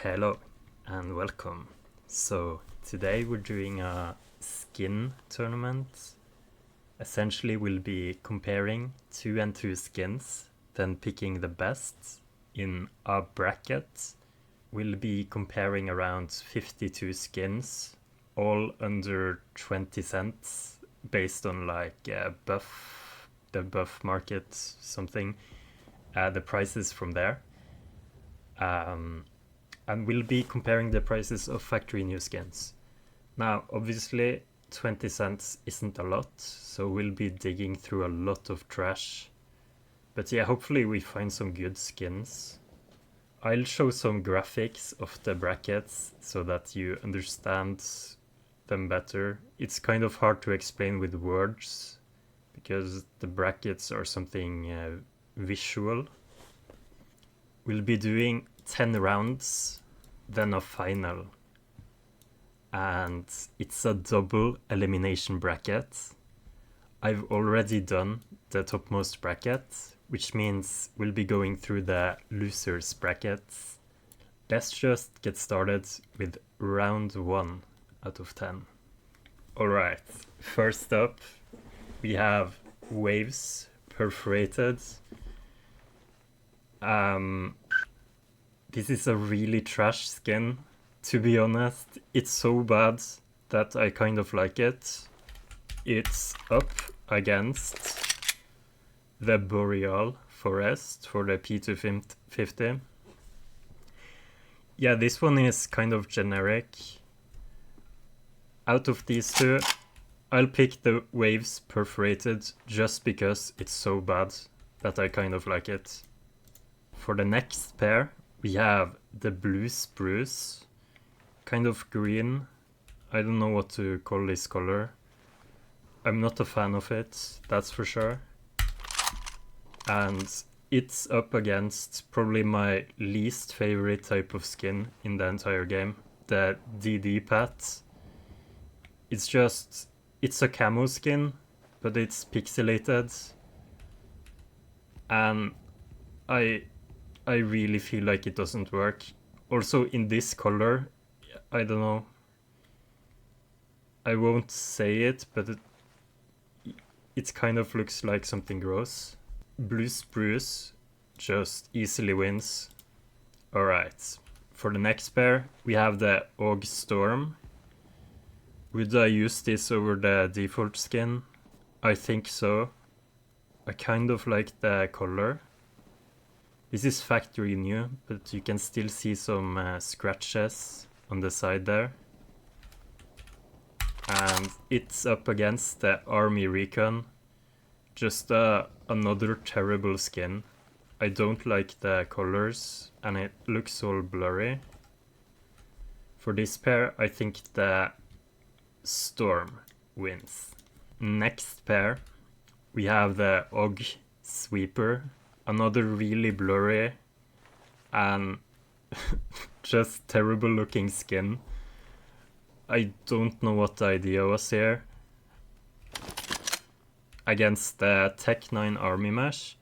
Hello and welcome. So today we're doing a skin tournament. Essentially we'll be comparing 2 skins, then picking the best in a bracket. We'll be comparing around 52 skins, all under 20 cents, based on like the buff market something, the prices from there. And we'll be comparing the prices of factory new skins. Now, obviously, 20 cents isn't a lot, so we'll be digging through a lot of trash. But yeah, hopefully we find some good skins. I'll show some graphics of the brackets so that you understand them better. It's kind of hard to explain with words because the brackets are something visual. We'll be doing 10 rounds, then a final. And it's a double elimination bracket. I've already done the topmost bracket, which means we'll be going through the losers brackets. Let's just get started with round 1 out of 10. Alright, first up we have waves perforated. This is a really trash skin. To be honest, it's so bad that I kind of like it. It's up against the Boreal Forest for the P250. Yeah, this one is kind of generic. Out of these two, I'll pick the Waves Perforated just because it's so bad that I kind of like it. For the next pair, we have the Blue Spruce, kind of green. I don't know what to call this color. I'm not a fan of it, that's for sure. And it's up against probably my least favorite type of skin in the entire game, the DD Pat. It's a camo skin, but it's pixelated. And I really feel like it doesn't work. Also in this color, I don't know. I won't say it, but it kind of looks like something gross. Blue Spruce just easily wins. Alright, for the next pair, we have the Og Storm. Would I use this over the default skin? I think so. I kind of like the color. This is factory new, but you can still see some scratches on the side there. And it's up against the Army Recon. Just another terrible skin. I don't like the colors and it looks all blurry. For this pair, I think the Storm wins. Next pair, we have the Og Sweeper. Another really blurry and just terrible looking skin. I don't know what the idea was here. Against the Tech 9 Army Mesh.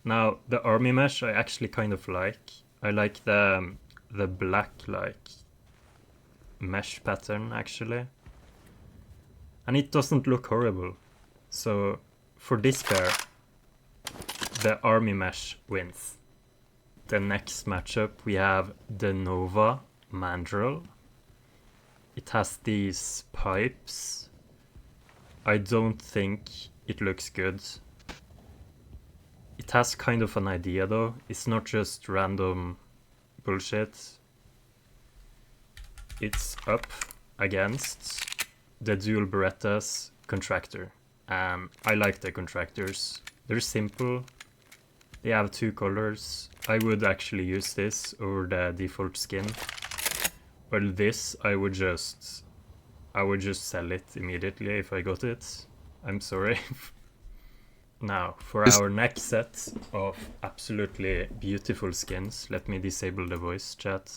Now, the Army Mesh I actually kind of like. I like the black like mesh pattern actually. And it doesn't look horrible. So for this pair, the Army Mesh wins. The next matchup we have the Nova Mandrill. It has these pipes. I don't think it looks good. It has kind of an idea though. It's not just random bullshit. It's up against the Dual Berettas Contractor. And I like the Contractors. They're simple. They have 2 colors. I would actually use this over the default skin. Well, this I would just sell it immediately if I got it. I'm sorry. Now, for our next set of absolutely beautiful skins, let me disable the voice chat.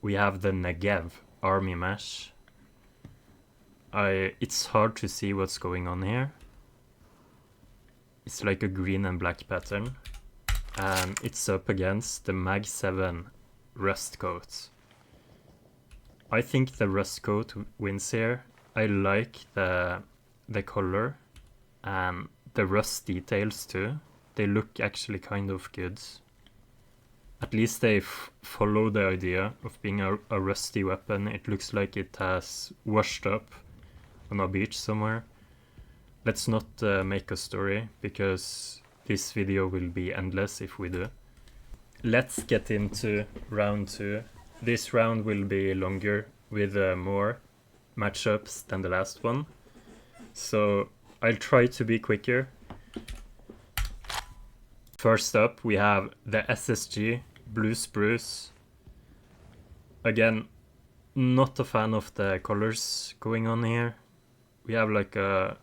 We have the Negev Army Mesh. It's hard to see what's going on here. It's like a green and black pattern. and it's up against the Mag 7 Rust Coat. I think the Rust Coat wins here. I like the color and the rust details too. They look actually kind of good. At least they follow the idea of being a rusty weapon. It looks like it has washed up on a beach somewhere. Let's not make a story, because this video will be endless if we do. Let's get into round 2. This round will be longer with more matchups than the last one. So I'll try to be quicker. First up, we have the SSG Blue Spruce. Again, not a fan of the colors going on here. We have like a...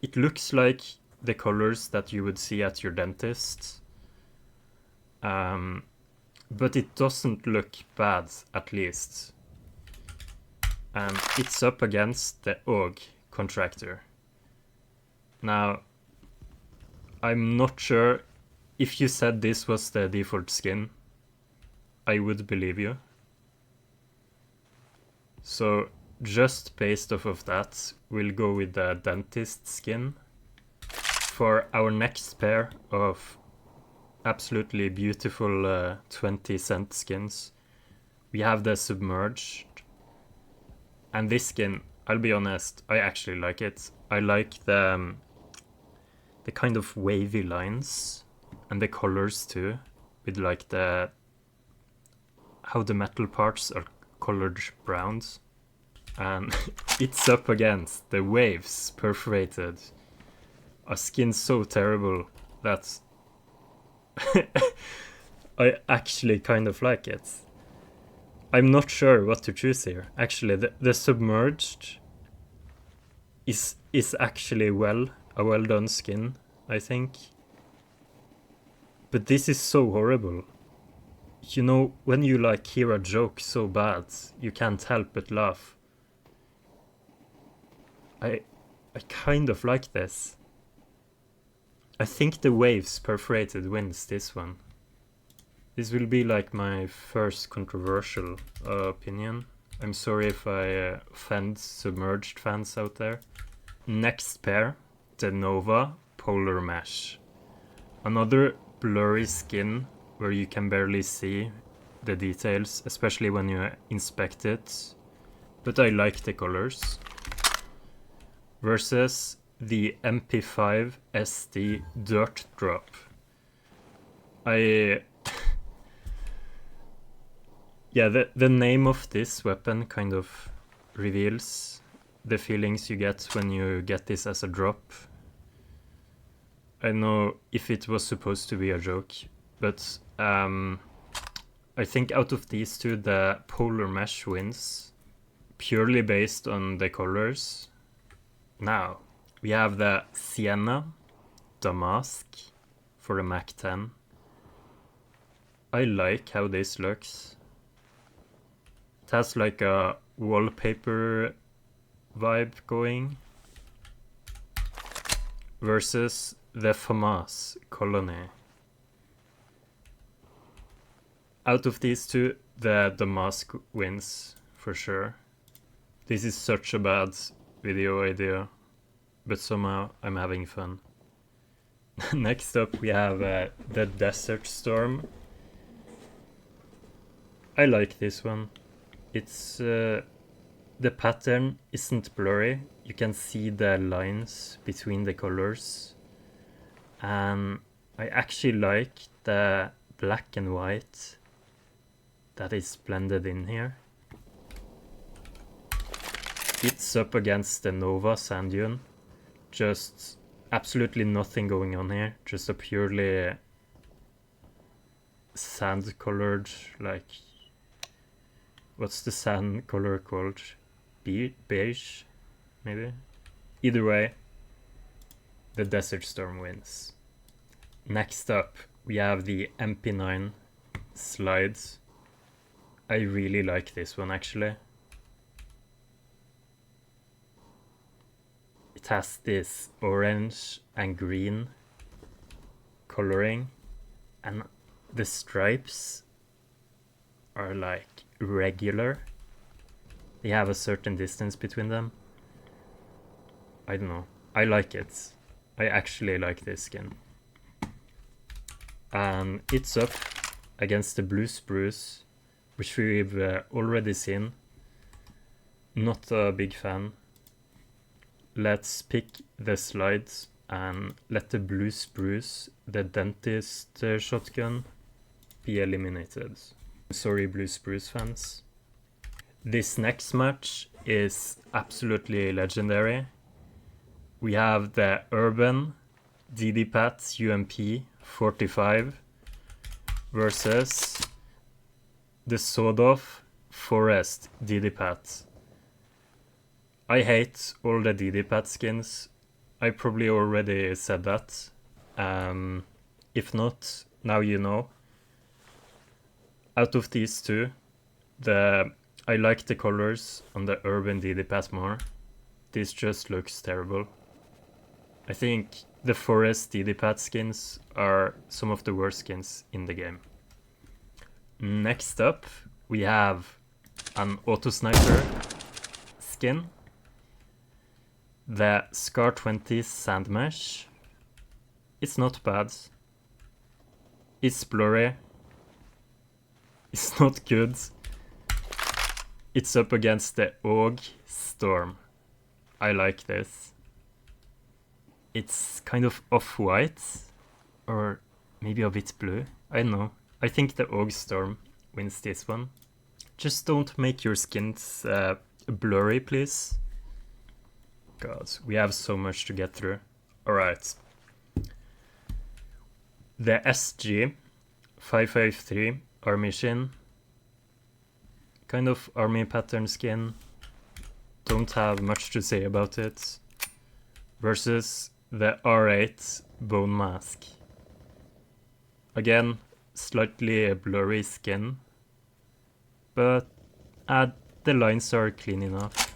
It looks like the colors that you would see at your dentist. But it doesn't look bad, at least. And it's up against the AUG Contractor. Now, I'm not sure if you said this was the default skin, I would believe you. So just based off of that, we'll go with the dentist skin. For our next pair of absolutely beautiful 20-cent skins, we have the Submerged. And this skin, I'll be honest, I actually like it. I like the kind of wavy lines and the colors too, with like how the metal parts are colored browns. And it's up against the Waves Perforated, a skin so terrible that I actually kind of like it. I'm not sure what to choose here. Actually, the Submerged is actually a well done skin, I think. But this is so horrible. You know, when you like hear a joke so bad, you can't help but laugh. I kind of like this. I think the Waves Perforated wins this one. This will be like my first controversial opinion. I'm sorry if I offend Submerged fans out there. Next pair, the Nova Polar Mesh. Another blurry skin where you can barely see the details, especially when you inspect it. But I like the colors. Versus the MP5 SD Dirt Drop. Yeah, the name of this weapon kind of reveals the feelings you get when you get this as a drop. I know if it was supposed to be a joke, but I think out of these two, the Polar Mesh wins, purely based on the colors. Now, we have the Sienna Damask for the Mac 10. I like how this looks. It has like a wallpaper vibe going. Versus the FAMAS Colony. Out of these two, the Damask wins for sure. This is such a bad video idea, but somehow I'm having fun. Next up we have the Desert Storm. I like this one. It's the pattern isn't blurry. You can see the lines between the colors. And I actually like the black and white that is blended in here. It's up against the Nova Sand Dune. Just absolutely nothing going on here. Just a purely sand colored, like, what's the sand color called? Beige, maybe? Either way, the Desert Storm wins. Next up, we have the MP9 Slides. I really like this one actually. It has this orange and green coloring And the stripes are like regular. They have a certain distance between them. I don't know. I like it. I actually like this skin. And it's up against the blue spruce, which we've already seen. Not a big fan. Let's pick the slides and let the blue spruce, the dentist shotgun, be eliminated. Sorry, blue spruce fans. This next match is absolutely legendary. We have the Urban DD-Pat UMP 45 versus the Sawed-Off Forest DD-Pat. I hate all the DD-Pat skins. I probably already said that. If not, now you know. Out of these two, I like the colors on the Urban DD-Pat more. This just looks terrible. I think the Forest DD-Pat skins are some of the worst skins in the game. Next up, we have an Auto Sniper skin. The Scar 20 Sand Mesh. It's not bad. It's blurry. It's not good. It's up against the Og Storm. I like this. It's kind of off-white, or maybe a bit blue. I don't know. I think the Og Storm wins this one. Just don't make your skins blurry, please. God, we have so much to get through. Alright. The SG 553 Army Shin. Kind of army pattern skin. Don't have much to say about it. Versus the R8 Bone Mask. Again, slightly a blurry skin. But the lines are clean enough.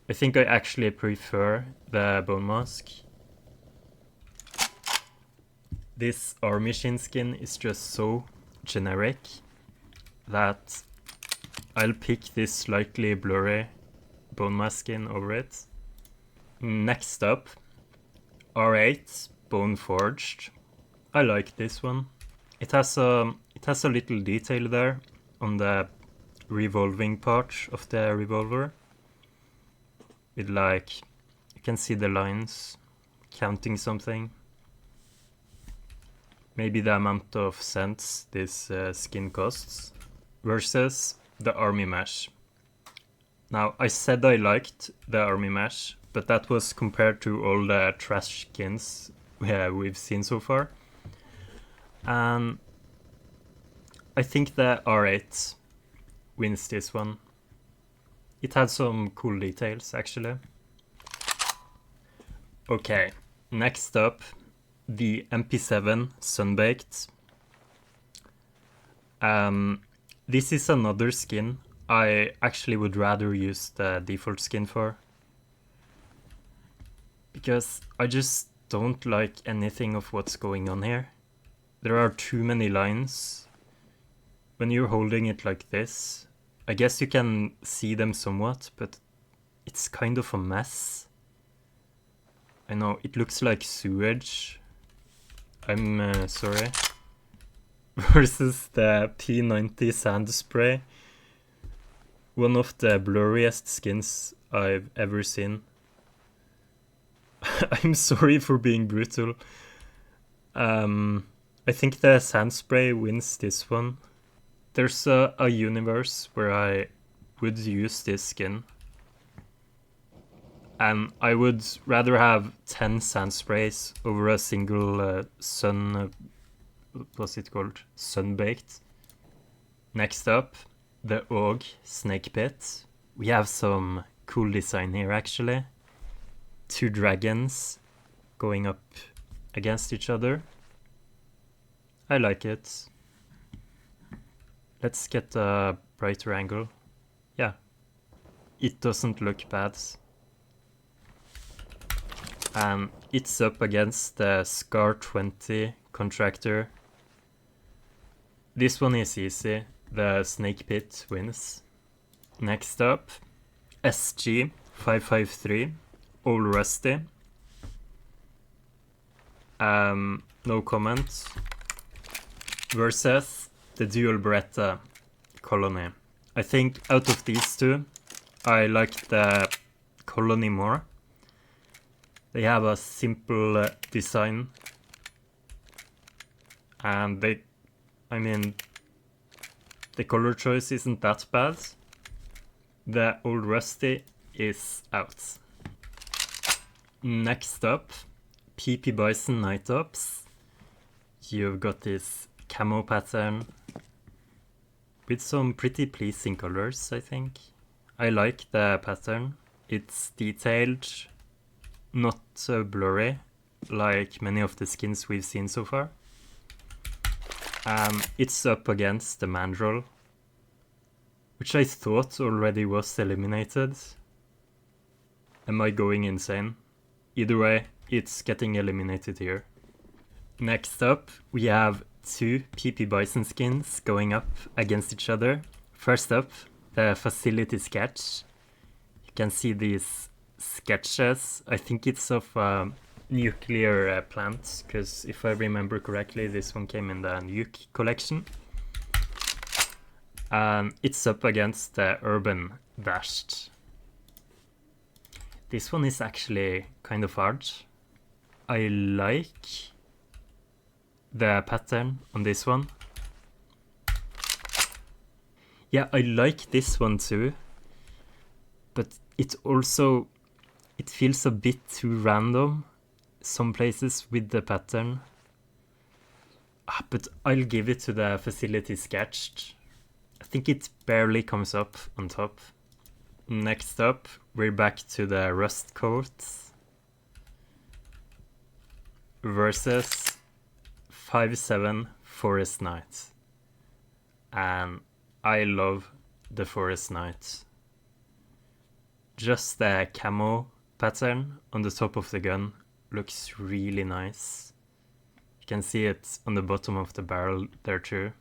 I think I actually prefer the Bone Mask. This Army Shin skin is just so generic that I'll pick this slightly blurry Bone Mask skin over it. Next up, R8 Bone Forged. I like this one. It has a little detail there on the revolving part of the revolver. With like, you can see the lines counting something. Maybe the amount of cents this skin costs. Versus the Army Mesh. Now, I said I liked the Army Mesh, but that was compared to all the trash skins we've seen so far. And I think the R8 wins this one. It had some cool details, actually. Okay, next up, the MP7 Sunbaked. This is another skin I actually would rather use the default skin for. Because I just don't like anything of what's going on here. There are too many lines. When you're holding it like this, I guess you can see them somewhat, but it's kind of a mess. I know, it looks like sewage. I'm sorry. Versus the P90 Sand Spray. One of the blurriest skins I've ever seen. I'm sorry for being brutal. I think the Sand Spray wins this one. There's a universe where I would use this skin. And I would rather have 10 Sand Sprays over a single what's it called? Sunbaked. Next up, the Og Snake Pit. We have some cool design here actually. Two dragons going up against each other. I like it. Let's get a brighter angle. Yeah, it doesn't look bad. And it's up against the Scar 20 contractor. This one is easy. The snake pit wins. Next up, SG 553, Old Rusty. No comments. Versus the Dual Beretta Colony. I think out of these two, I like the Colony more. They have a simple design, and the color choice isn't that bad. The Old Rusty is out. Next up, PP Bison Night Ops. You've got this camo pattern with some pretty pleasing colors, I think. I like the pattern. It's detailed, not so blurry like many of the skins we've seen so far. It's up against the Mandrill, which I thought already was eliminated. Am I going insane? Either way, it's getting eliminated here. Next up, we have two PP Bison skins going up against each other. First up, the Facility Sketch. You can see these sketches. I think it's of a nuclear plant, because if I remember correctly, this one came in the Nuke collection. It's up against the Urban Dashed. This one is actually kind of hard. I like the pattern on this one. Yeah, I like this one too, but it feels a bit too random some places with the pattern. But I'll give it to the Facility Sketched. I think it barely comes up on top. Next up, we're back to the Rust Coats versus 5-7 Forest Knight. And I love the Forest Knight. Just the camo pattern on the top of the gun looks really nice. You can see it on the bottom of the barrel there too.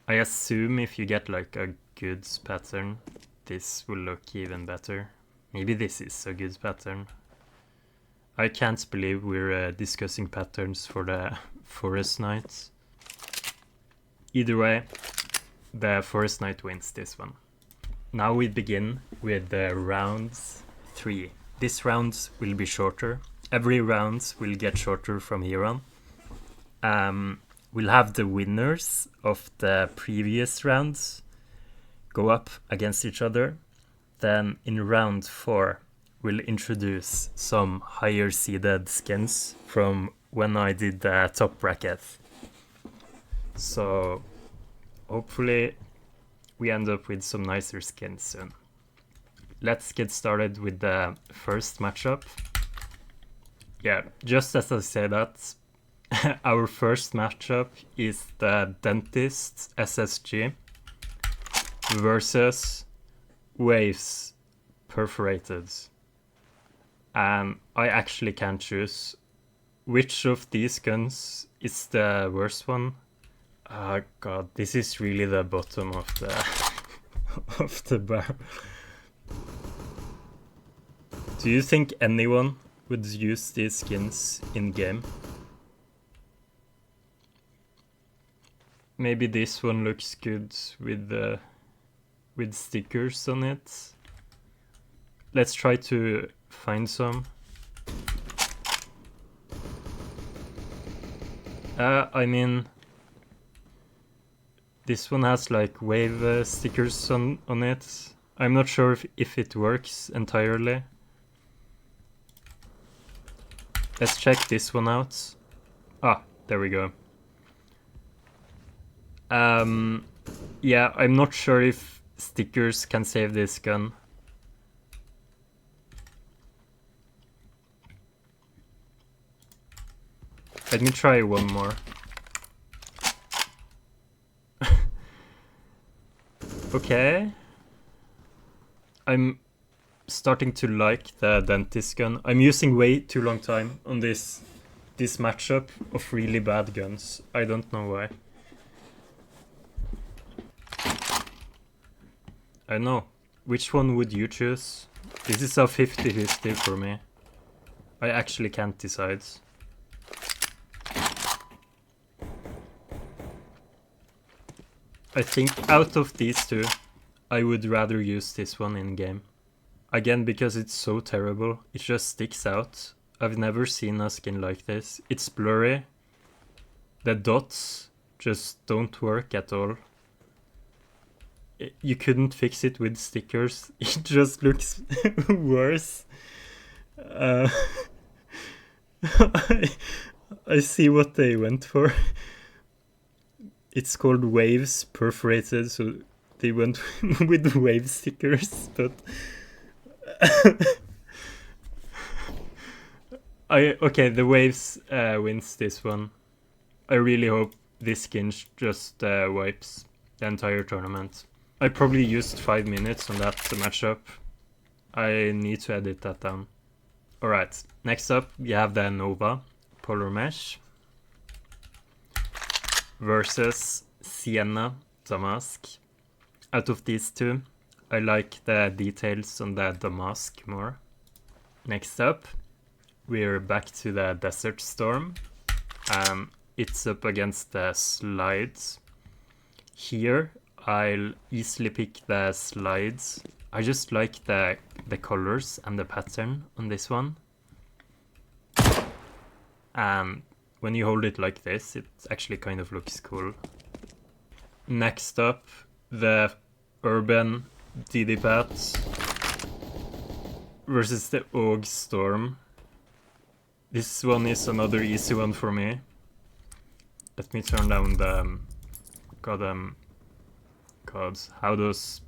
I assume if you get like a good pattern, this will look even better. Maybe this is a good pattern. I can't believe we're discussing patterns for the Forest Knight. Either way, the Forest Knight wins this one. Now we begin with the rounds 3. This round will be shorter. Every round will get shorter from here on. We'll have the winners of the previous rounds go up against each other. Then in round 4, we'll introduce some higher seeded skins from when I did the top bracket. So hopefully we end up with some nicer skins soon. Let's get started with the first matchup. Yeah, just as I say that, our first matchup is the Dentist SSG versus Waves Perforated. And I actually can't choose which of these guns is the worst one. Oh god, this is really the bottom of the of the barrel. Do you think anyone would use these skins in game? Maybe this one looks good with stickers on it. Let's try to find some. I mean, this one has like wave stickers on it. I'm not sure if it works entirely. Let's check this one out. Ah, there we go. Yeah, I'm not sure if stickers can save this gun. Let me try one more. Okay. I'm starting to like the Dentist gun. I'm using way too long time on this this matchup of really bad guns. I don't know why. I know. Which one would you choose? This is a 50-50 for me. I actually can't decide. I think out of these two, I would rather use this one in game. Again, because it's so terrible, it just sticks out. I've never seen a skin like this. It's blurry. The dots just don't work at all. You couldn't fix it with stickers. It just looks worse. I see what they went for. It's called waves perforated, so they went with wave stickers, but okay, the waves wins this one. I really hope this skin just wipes the entire tournament. I probably used 5 minutes on that matchup. I need to edit that down. Alright, next up we have the Nova Polar Mesh versus Sienna Damask. Out of these two, I like the details on the Damask more. Next up, we're back to the Desert Storm. It's up against the Slides. Here, I'll easily pick the Slides. I just like the colors and the pattern on this one. And when you hold it like this, it actually kind of looks cool. Next up, the Urban DD-Pat versus the Og Storm. This one is another easy one for me. Let me turn down the... God, how does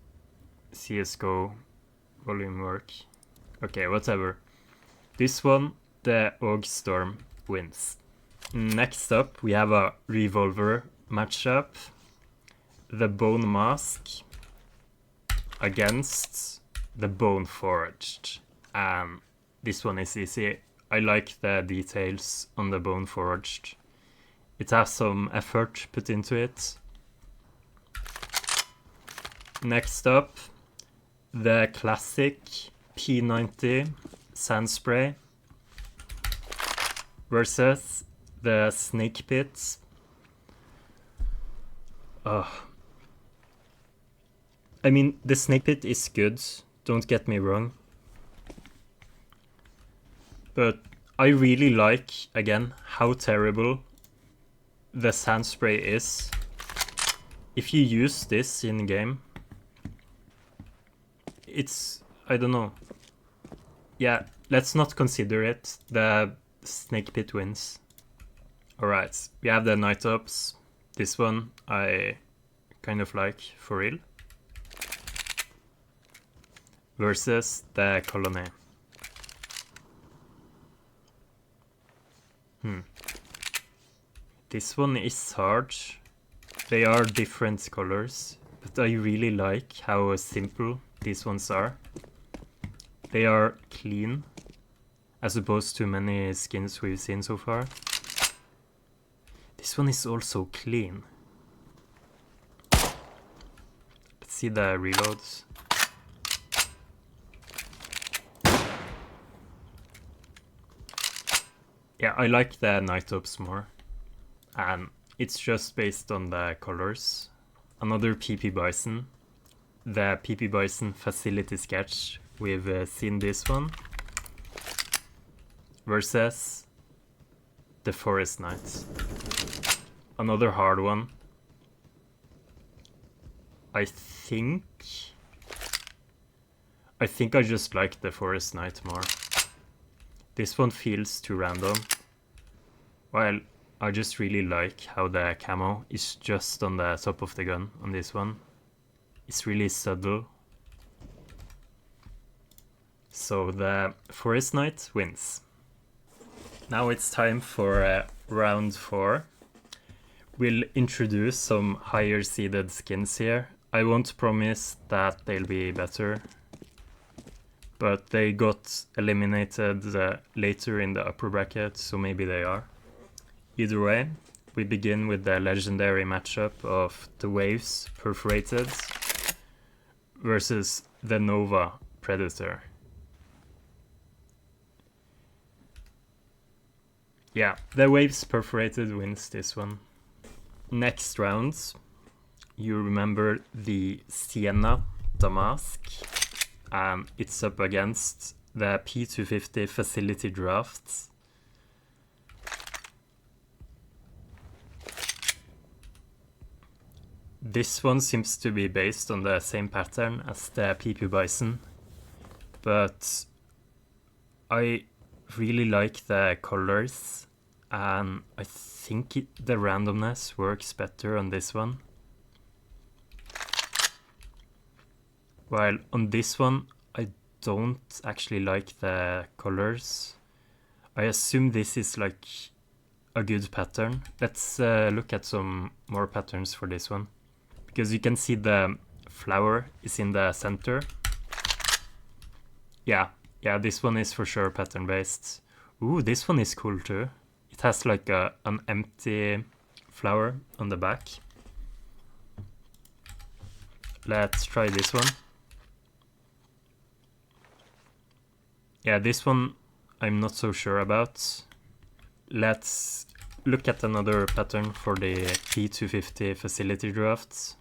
CSGO volume work? Okay, whatever. This one, the Og Storm wins. Next up, we have a Revolver matchup. The Bone Mask against the Bone Forged. This one is easy. I like the details on the Bone Forged. It has some effort put into it. Next up, the classic P90 Sand Spray versus the Snake Pit. I mean, the Snake Pit is good, don't get me wrong. But I really like, again, how terrible the Sand Spray is. If you use this in game, it's, I don't know. Yeah, let's not consider it. The Snake Pit wins. Alright, we have the Night Ops. This one I kind of like for real. Versus the Colony. This one is hard. They are different colors, but I really like how simple these ones are. They are clean, as opposed to many skins we've seen so far. This one is also clean. Let's see the reloads. Yeah, I like the Night Ops more. And it's just based on the colors. Another PP Bison. The PP Bison Facility Sketch. We've seen this one. Versus the Forest Knights. Another hard one. I think I just like the Forest Knight more. This one feels too random. While I just really like how the camo is just on the top of the gun on this one. It's really subtle. So the Forest Knight wins. Now it's time for round 4. We'll introduce some higher seeded skins here. I won't promise that they'll be better, but they got eliminated later in the upper bracket, so maybe they are. Either way, we begin with the legendary matchup of the Waves Perforated versus the Nova Predator. Yeah, the Waves Perforated wins this one. Next round, you remember the Sienna Damask, and it's up against the P250 Facility Drafts. This one seems to be based on the same pattern as the PP Bison, but I really like the colors, and I think the randomness works better on this one. While on this one, I don't actually like the colors. I assume this is like a good pattern. Let's look at some more patterns for this one. Because you can see the flower is in the center. Yeah, this one is for sure pattern based. Ooh, this one is cool too. It has like an empty flower on the back. Let's try this one. Yeah, this one I'm not so sure about. Let's look at another pattern for the P250 Facility Drafts.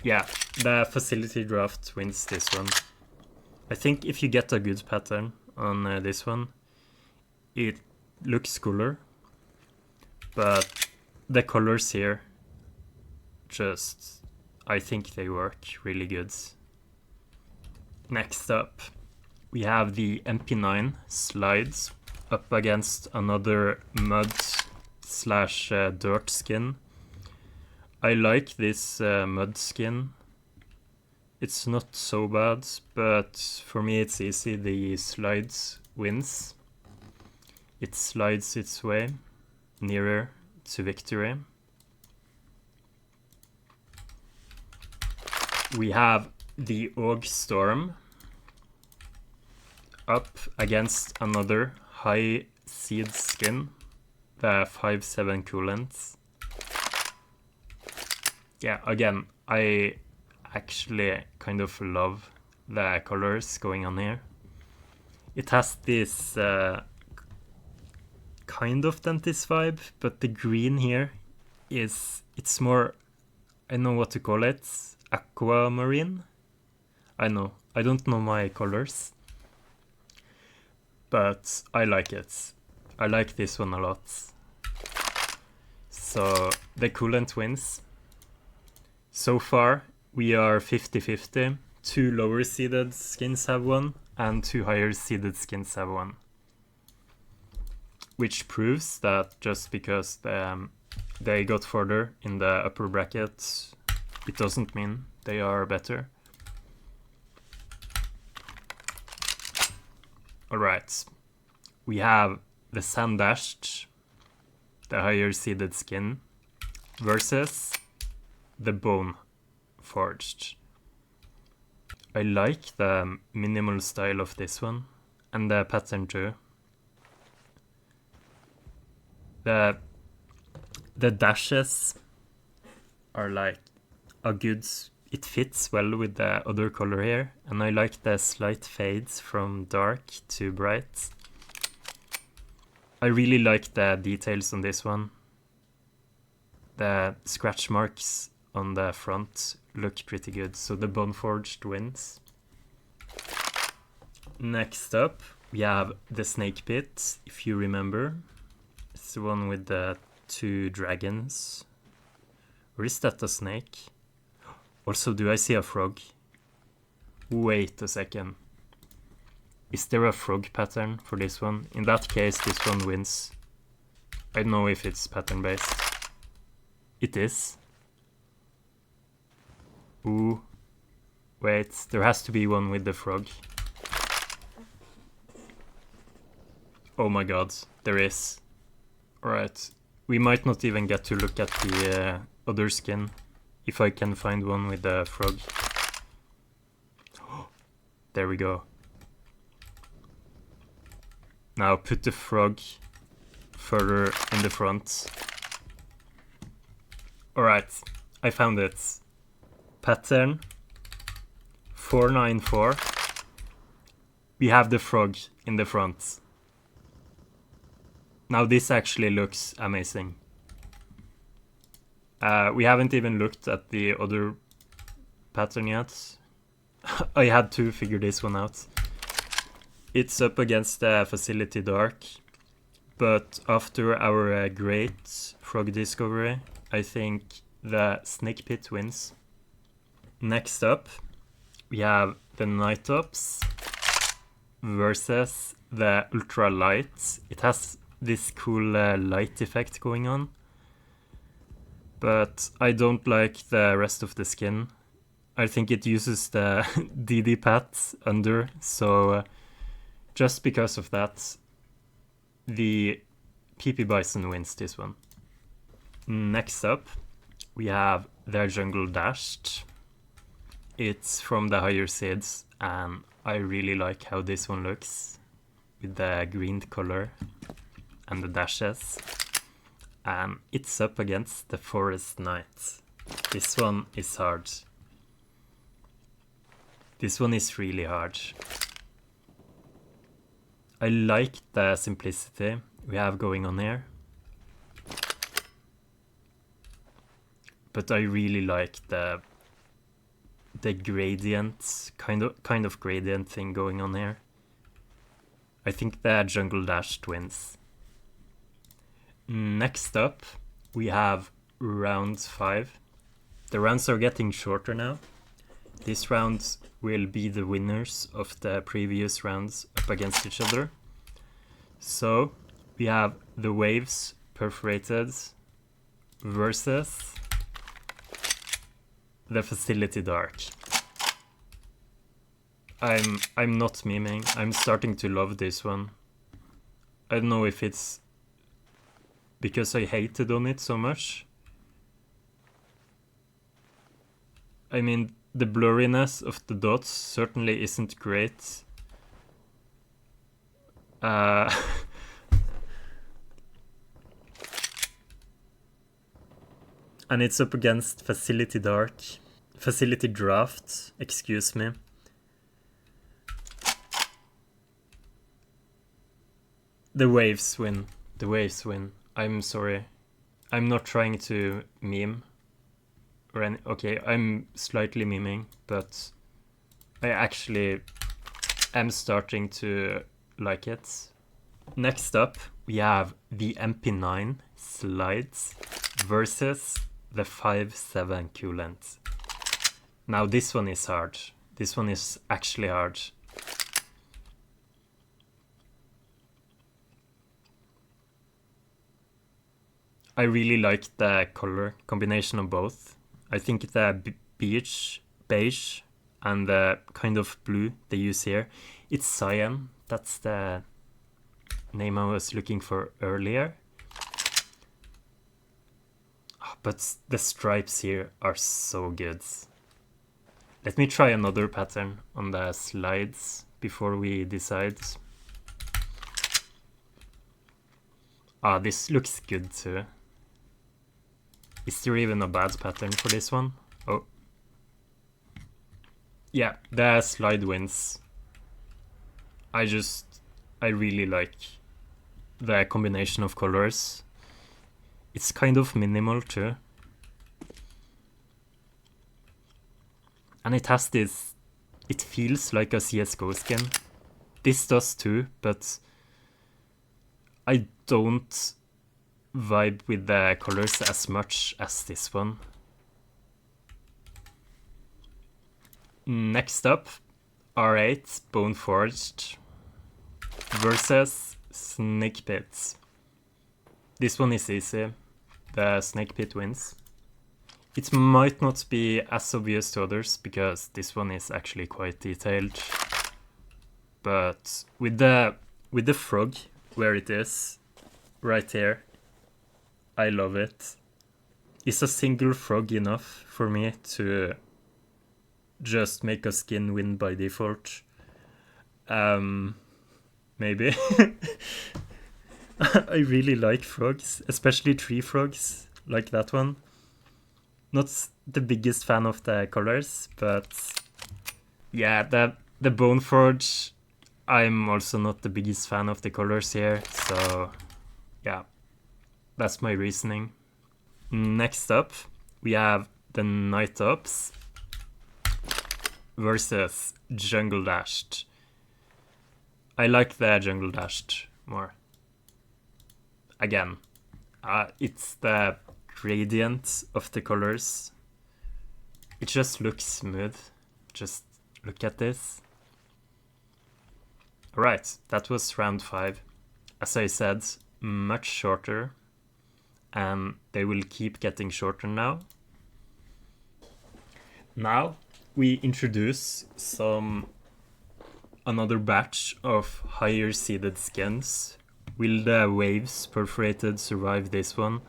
Yeah, the Facility Draft wins this one. I think if you get a good pattern on this one, it looks cooler, but the colors here, just, I think they work really good. Next up, we have the MP9 Slides up against another mud / dirt skin. I like this mud skin. It's not so bad, but for me it's easy. The Slides wins. It slides its way nearer to victory. We have the Og Storm up against another high seed skin, the 5/7 Coolant. Yeah, again, I actually kind of love the colors going on here. It has this kind of dentist vibe, but the green here it's more, I don't know what to call it, aquamarine? I don't know my colors, but I like it. I like this one a lot. So the Coolant wins. So far, we are 50-50. 2 lower seeded skins have won, and 2 higher seeded skins have won. Which proves that just because they got further in the upper bracket, it doesn't mean they are better. Alright, we have the Sandashed, the higher seeded skin, versus the Bone Forged. I like the minimal style of this one, and the pattern too. The dashes are like a good, it fits well with the other color here, and I like the slight fades from dark to bright. I really like the details on this one. The scratch marks on the front look pretty good, so the Bone Forged wins. Next up, we have the Snake Pit, if you remember. It's the one with the 2 dragons. Or is that a snake? Also, do I see a frog? Wait a second. Is there a frog pattern for this one? In that case, this one wins. I don't know if it's pattern based. It is. Ooh. Wait, there has to be one with the frog. Oh my god, there is. Alright. We might not even get to look at the other skin, if I can find one with the frog. There we go. Now put the frog further in the front. Alright, I found it. Pattern 494. We have the frog in the front. Now this actually looks amazing. We haven't even looked at the other pattern yet. I had to figure this one out. It's up against the Facility Dark, but after our great frog discovery, I think the Snake Pit wins. Next up, we have the Night Ops versus the Ultra Light. It has this cool light effect going on, but I don't like the rest of the skin. I think it uses the DD pat under, so just because of that, the PP Bison wins this one. Next up, we have the Jungle Dashed. It's from the higher seeds, and I really like how this one looks with the green color and the dashes. And it's up against the Forest Knight. This one is hard. This one is really hard. I like the simplicity we have going on here. But I really like the gradient, kind of gradient thing going on here. I think the Jungle Dash wins. Next up, we have round 5. The rounds are getting shorter now. This round will be the winners of the previous rounds up against each other. So we have the Waves Perforated versus the Facility Dark. I'm not memeing. I'm starting to love this one. I don't know if it's because I hated on it so much. I mean, the blurriness of the dots certainly isn't great. And it's up against Facility Draft, excuse me. The Waves win. The Waves win. I'm sorry. I'm not trying to meme. Okay, I'm slightly memeing, but I actually am starting to like it. Next up, we have the MP9 Slides versus the 5.7 Coolant. Now this one is hard. This one is actually hard. I really like the color combination of both. I think the beige and the kind of blue they use here, it's cyan. That's the name I was looking for earlier. But the stripes here are so good. Let me try another pattern on the slides before we decide. This looks good too. Is there even a bad pattern for this one? Oh. Yeah, the slide wins. I really like the combination of colors. It's kind of minimal too. And it has this, it feels like a CSGO skin. This does too, but I don't vibe with the colors as much as this one. Next up, R8 Bone Forged versus Snake Pit. This one is easy. The Snake Pit wins. It might not be as obvious to others because this one is actually quite detailed. But with the frog where it is, right here, I love it. Is a single frog enough for me to just make a skin win by default? maybe. I really like frogs, especially tree frogs, like that one. Not the biggest fan of the colors, but yeah, the Bone Forge, I'm also not the biggest fan of the colors here, so yeah, that's my reasoning. Next up, we have the Night Ops versus Jungle Dashed. I like the Jungle Dashed more. Again, it's the gradient of the colors. It just looks smooth. Just look at this. Alright, that was round 5. As I said, much shorter. And they will keep getting shorter now. Now we introduce another batch of higher seeded skins. Will the waves perforated survive this one?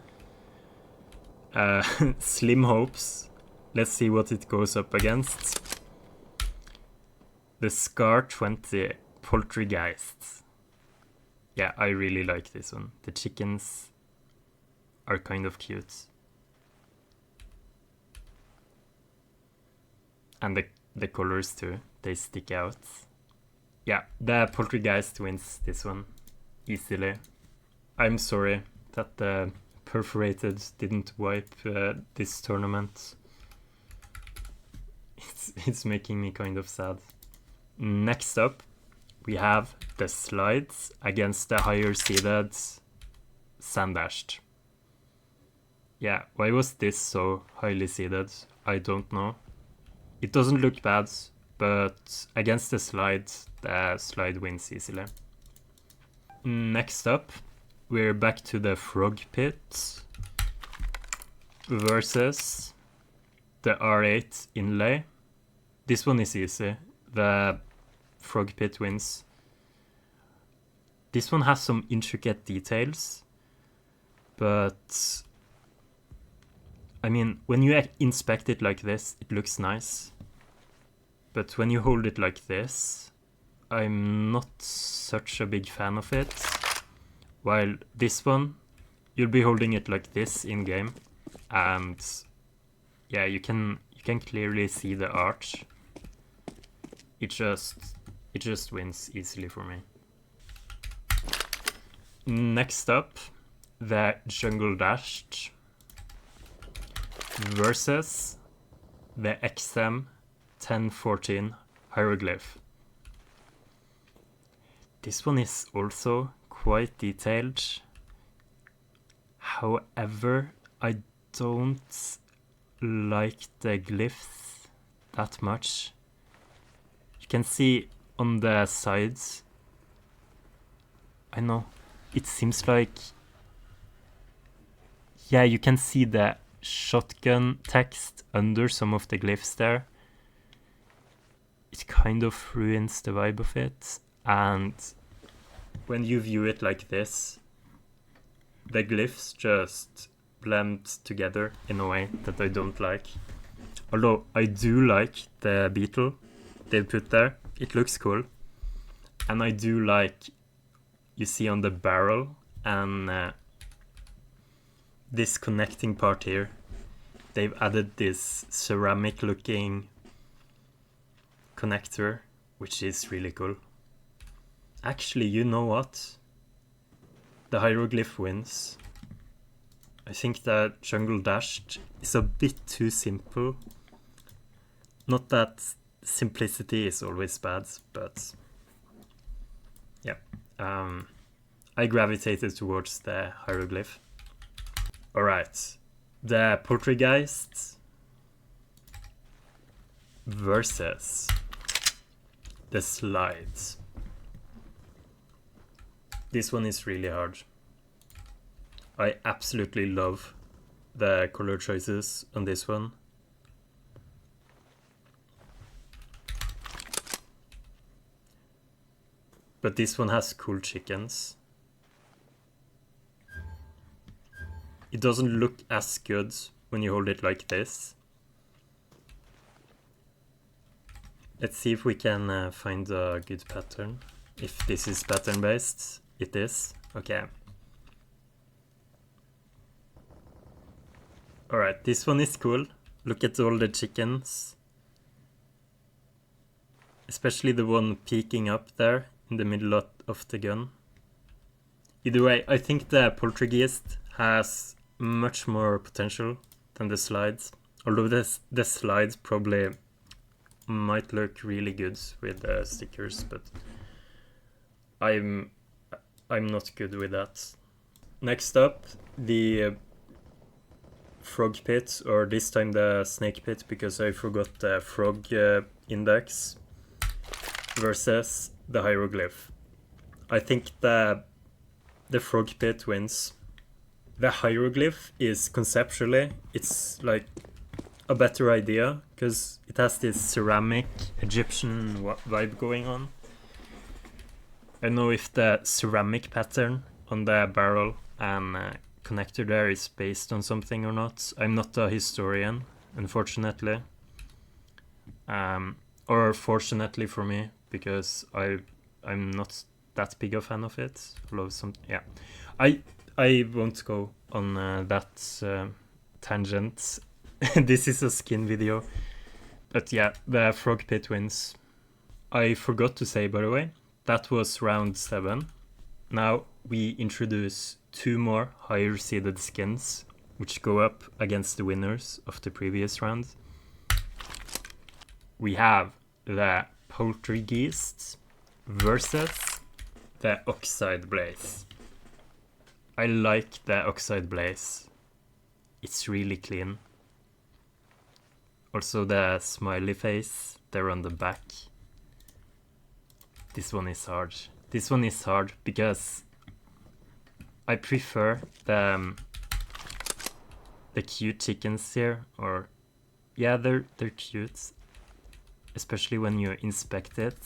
Slim hopes. Let's see what it goes up against. The Scar 20 Poltergeist. Yeah, I really like this one. The chickens are kind of cute. And the colors too, they stick out. Yeah, the Poltergeist wins this one easily. I'm sorry that the Perforated didn't wipe this tournament. It's making me kind of sad. Next up, we have the Slides against the higher seeded Sandashed. Yeah, why was this so highly seeded? I don't know. It doesn't look bad, but against the Slide wins easily. Next up, we're back to the Frog Pit versus the R8 Inlay. This one is easy. The Frog Pit wins. This one has some intricate details, but I mean, when you inspect it like this, it looks nice. But when you hold it like this, I'm not such a big fan of it. While this one, you'll be holding it like this in game, and yeah, you can clearly see the arch. It just wins easily for me. Next up, the Jungle Dashed versus the XM 1014 Hieroglyph. This one is also quite detailed. However, I don't like the glyphs that much. You can see on the sides, I know, it seems like, yeah, you can see the shotgun text under some of the glyphs there. It kind of ruins the vibe of it, and when you view it like this, the glyphs just blend together in a way that I don't like. Although I do like the beetle they put there, it looks cool. And I do like, you see on the barrel and this connecting part here, they've added this ceramic looking connector, which is really cool. Actually, you know what? The hieroglyph wins. I think that Jungle Dashed is a bit too simple. Not that simplicity is always bad, but yeah. I gravitated towards the hieroglyph. Alright, the Poltergeist versus the Slides. This one is really hard. I absolutely love the color choices on this one. But this one has cool chickens. It doesn't look as good when you hold it like this. Let's see if we can find a good pattern. if this is pattern based. It is. Okay. Alright, this one is cool. Look at all the chickens. Especially the one peeking up there in the middle of the gun. Either way, I think the poltergeist has much more potential than the slides. Although the slides probably might look really good with the stickers, but I'm not good with that. Next up, the frog pit, or this time the snake pit, because I forgot the frog index, versus the hieroglyph. I think the frog pit wins. The hieroglyph is conceptually, it's like a better idea, because it has this ceramic Egyptian vibe going on. I don't know if the ceramic pattern on the barrel and connector there is based on something or not. I'm not a historian, unfortunately. Or fortunately for me, because I'm not that big a fan of it. Yeah, I won't go on that tangent. This is a skin video, but yeah, the frog pit wins. I forgot to say, by the way, that was round 7. Now we introduce 2 more higher seeded skins, which go up against the winners of the previous round. We have the poltergeist versus the oxide blaze. I like the oxide blaze. It's really clean. Also the smiley face there on the back. This one is hard. This one is hard because I prefer the cute chickens here, or yeah, they're cute, especially when you inspect it.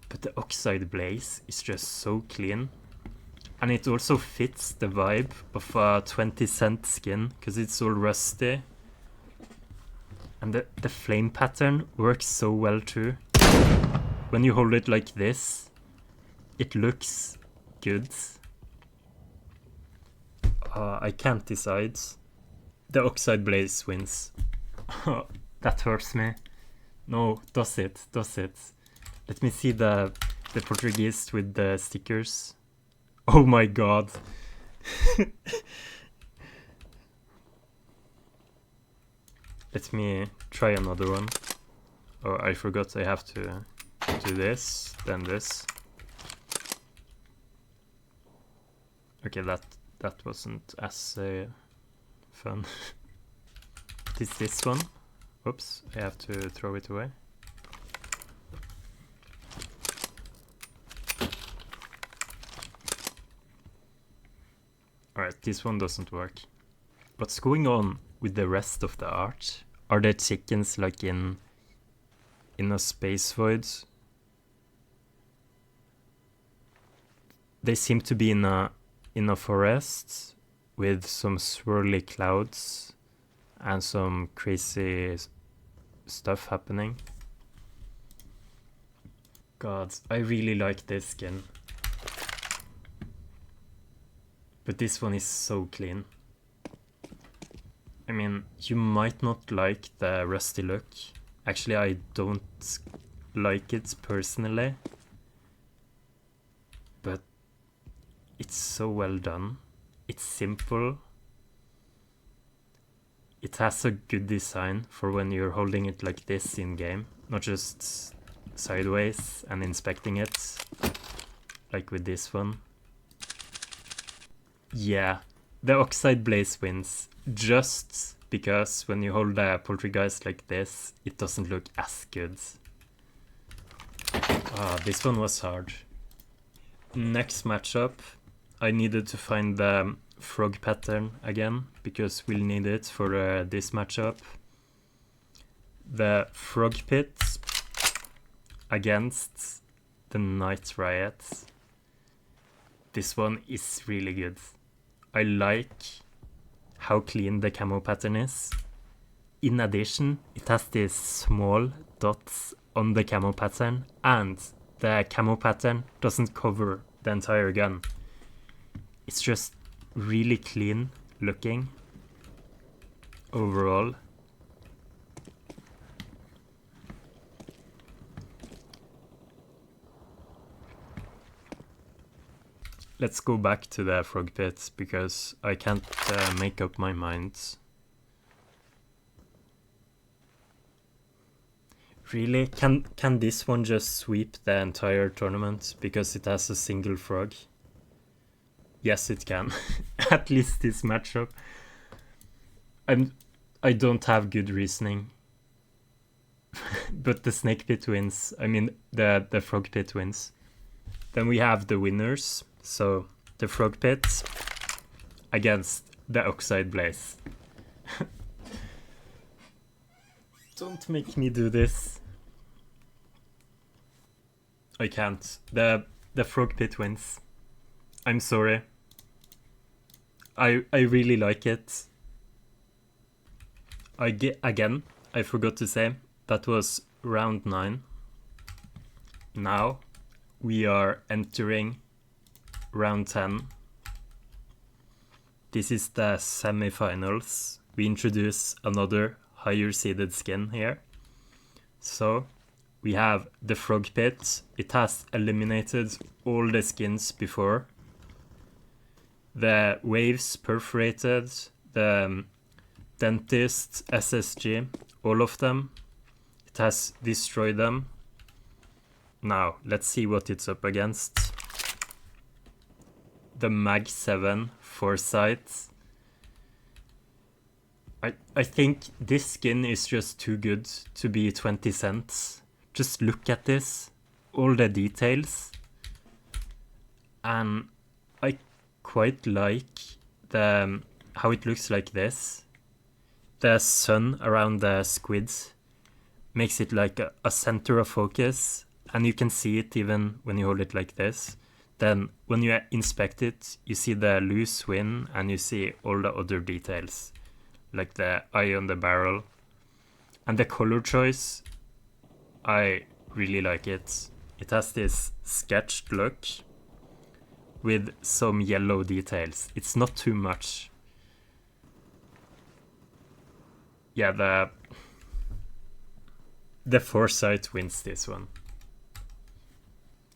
But the oxide blaze is just so clean, and it also fits the vibe of a 20-cent skin because it's all rusty. And the flame pattern works so well too. When you hold it like this, it looks good. I can't decide. The oxide blaze wins. That hurts me. No, does it? Let me see the poltergeist with the stickers. Oh my god. Let me try another one. Oh, I forgot I have to do this, then this. Okay, that wasn't as fun. This one. Oops, I have to throw it away. Alright, this one doesn't work. What's going on with the rest of the art? Are there chickens like in a space void? They seem to be in a forest with some swirly clouds and some crazy stuff happening. God, I really like this skin. But this one is so clean. I mean, you might not like the rusty look. Actually, I don't like it personally. But it's so well done. It's simple. It has a good design for when you're holding it like this in game. Not just sideways and inspecting it. Like with this one. Yeah, the oxide blaze wins. Just because when you hold a poltergeist like this, it doesn't look as good. This one was hard. Next matchup, I needed to find the frog pattern again, because we'll need it for this matchup. The frog pit against the night riot. This one is really good. I like how clean the camo pattern is. In addition, it has these small dots on the camo pattern, and the camo pattern doesn't cover the entire gun. It's just really clean looking overall. Let's go back to the frog pit because I can't make up my mind. Really? Can this one just sweep the entire tournament because it has a single frog? Yes, it can. At least this matchup. I don't have good reasoning. But the snake pit wins. I mean, the frog pit wins. Then we have the winners. So, the frog pit against the oxide blaze. Don't make me do this. I can't. The frog pit wins. I'm sorry. I really like it. Again, I forgot to say, that was round 9. Now, we are entering round 10. This is the semi-finals. We introduce another higher seeded skin here. So, we have the frog pit. It has eliminated all the skins before. The waves perforated, the dentist, SSG, all of them. It has destroyed them. Now, let's see what it's up against. The Mag 7 Foresight. I think this skin is just too good to be 20 cents. Just look at this, all the details. And I quite like how it looks like this. The sun around the squids makes it like a center of focus, and you can see it even when you hold it like this. Then when you inspect it, you see the loose wing and you see all the other details, like the eye on the barrel. And the color choice, I really like it. It has this sketched look with some yellow details. It's not too much. Yeah, the Foresight wins this one.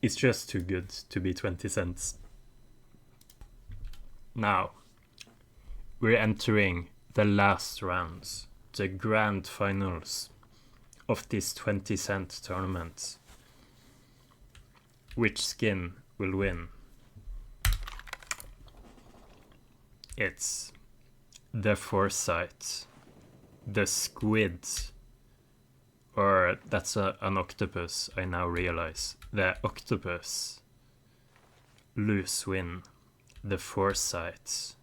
It's just too good to be 20 cents. Now, we're entering the last rounds, the grand finals of this 20 cent tournament. Which skin will win? It's the Foresight, the squid, or that's an octopus, I now realize. The octopus, loose win, the Foresight,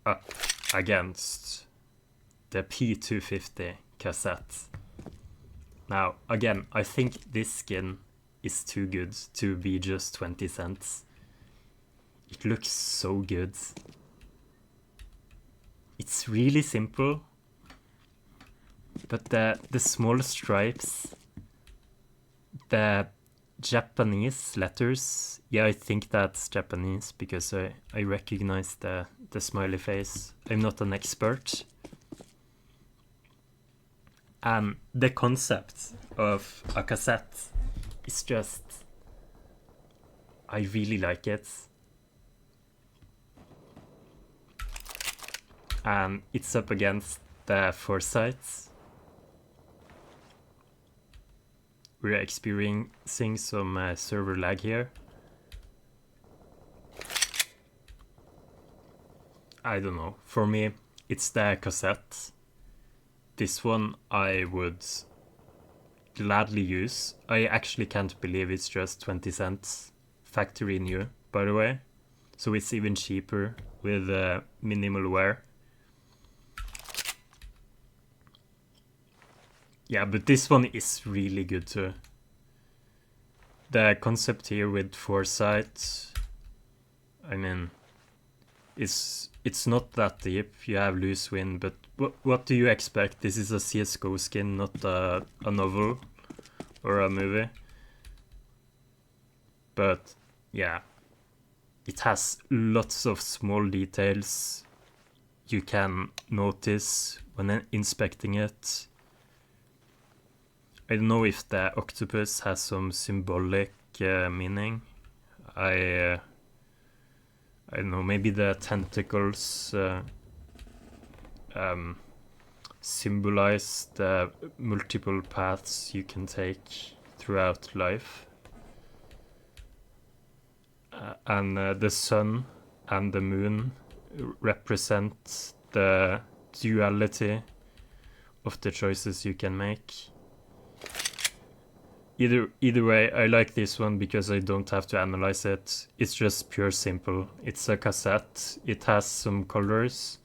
up against the P250 cassette. Now, again, I think this skin is too good to be just 20 cents. It looks so good. It's really simple, but the small stripes, the Japanese letters, yeah, I think that's Japanese because I recognize the smiley face. I'm not an expert. And the concept of a cassette is just, I really like it. And it's up against the Foresights. We're experiencing some server lag here. I don't know. For me, it's the cassette. This one I would gladly use. I actually can't believe it's just 20 cents. Factory new, by the way. So it's even cheaper with minimal wear. Yeah, but this one is really good too. The concept here with Foresight, I mean, it's it's not that deep. You have loose wind, but what do you expect? This is a CSGO skin, not a novel or a movie. But yeah, it has lots of small details you can notice when inspecting it. I don't know if the octopus has some symbolic meaning. I don't know, maybe the tentacles symbolize the multiple paths you can take throughout life. And the sun and the moon represent the duality of the choices you can make. Either way, I like this one because I don't have to analyze it. It's just pure simple. It's a cassette. It has some colors.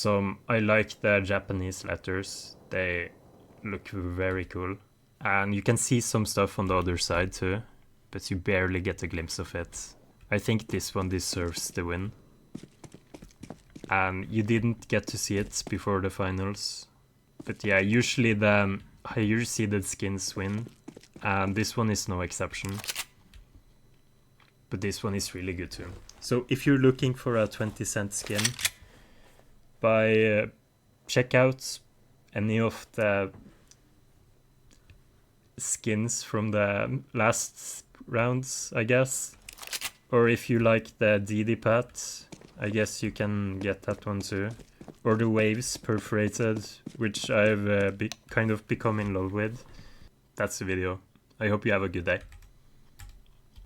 I like the Japanese letters. They look very cool. And you can see some stuff on the other side too, but you barely get a glimpse of it. I think this one deserves the win. And you didn't get to see it before the finals. But yeah, usually the higher seeded skins win, and this one is no exception. But this one is really good too. So if you're looking for a 20-cent skin, check out any of the skins from the last rounds, I guess. Or if you like the DD Pat, I guess you can get that one too. Or the waves perforated, which I've kind of become in love with. That's the video. I hope you have a good day.